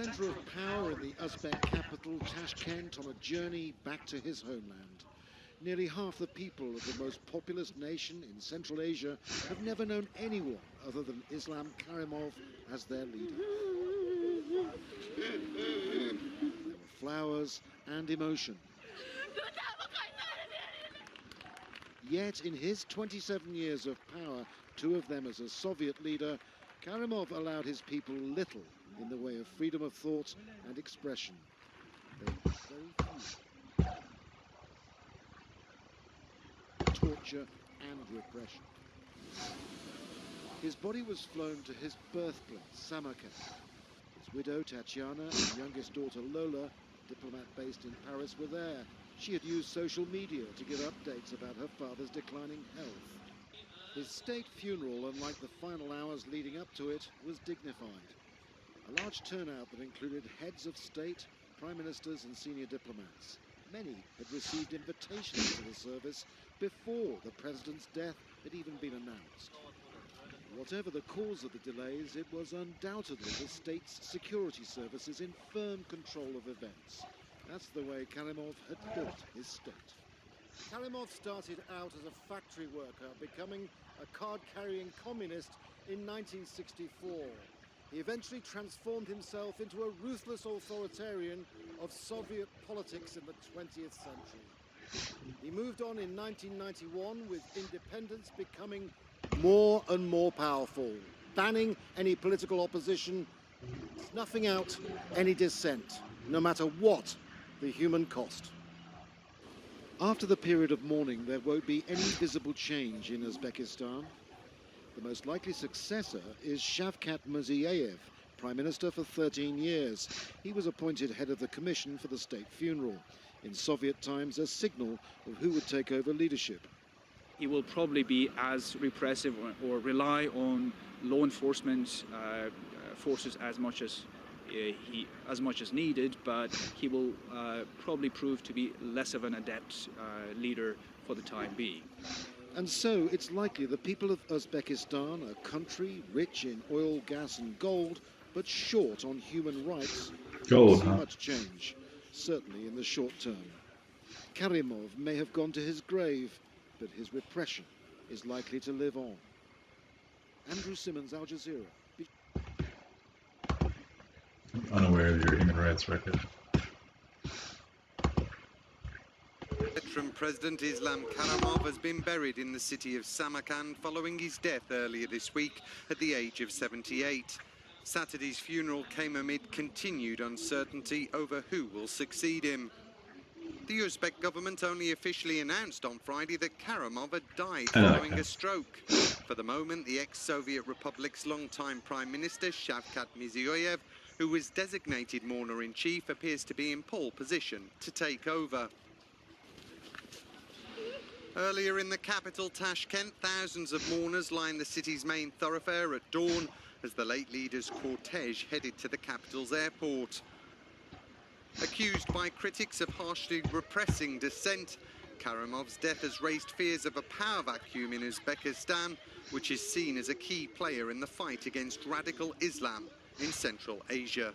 centre of power in the Uzbek capital, Tashkent, on a journey back to his homeland. Nearly half the people of the most populous nation in Central Asia have never known anyone other than Islam Karimov as their leader. There were flowers and emotion. Yet in his 27 years of power, 2 of them as a Soviet leader, Karimov allowed his people little in the way of freedom of thought and expression. They had very few. Torture and repression. His body was flown to his birthplace, Samarkand. His widow, Tatiana, and youngest daughter, Lola, diplomat based in Paris, were there. She had used social media to give updates about her father's declining health. His state funeral, unlike the final hours leading up to it, was dignified. A large turnout that included heads of state, prime ministers and senior diplomats. Many had received invitations to the service before the president's death had even been announced. Whatever the cause of the delays, it was undoubtedly the state's security services in firm control of events. That's the way Karimov had built his state. Karimov started out as a factory worker, becoming a card-carrying communist in 1964. He eventually transformed himself into a ruthless authoritarian of Soviet politics in the 20th century. He moved on in 1991 with independence becoming more and more powerful, banning any political opposition, snuffing out any dissent, no matter what the human cost. After the period of mourning, there won't be any visible change in Uzbekistan. The most likely successor is Shavkat Mirziyoyev, Prime Minister for 13 years. He was appointed head of the Commission for the State Funeral. In Soviet times, a signal of who would take over leadership. He will probably be as repressive or rely on law enforcement forces as much as needed, but he will probably prove to be less of an adept leader for the time being. And so it's likely the people of Uzbekistan, a country rich in oil, gas and gold, but short on human rights, won't see much change, certainly in the short term. Karimov may have gone to his grave, but his repression is likely to live on. Andrew Simmons, Al Jazeera. Unaware of your human rights record. Veteran President Islam Karimov has been buried in the city of Samarkand following his death earlier this week at the age of 78. Saturday's funeral came amid continued uncertainty over who will succeed him. The Uzbek government only officially announced on Friday that Karimov had died following a stroke. For the moment, the ex-Soviet Republic's longtime Prime Minister, Shavkat Mirziyoyev, who was designated mourner-in-chief, appears to be in pole position to take over. Earlier in the capital, Tashkent, thousands of mourners lined the city's main thoroughfare at dawn as the late leader's cortege headed to the capital's airport. Accused by critics of harshly repressing dissent, Karimov's death has raised fears of a power vacuum in Uzbekistan, which is seen as a key player in the fight against radical Islam in Central Asia.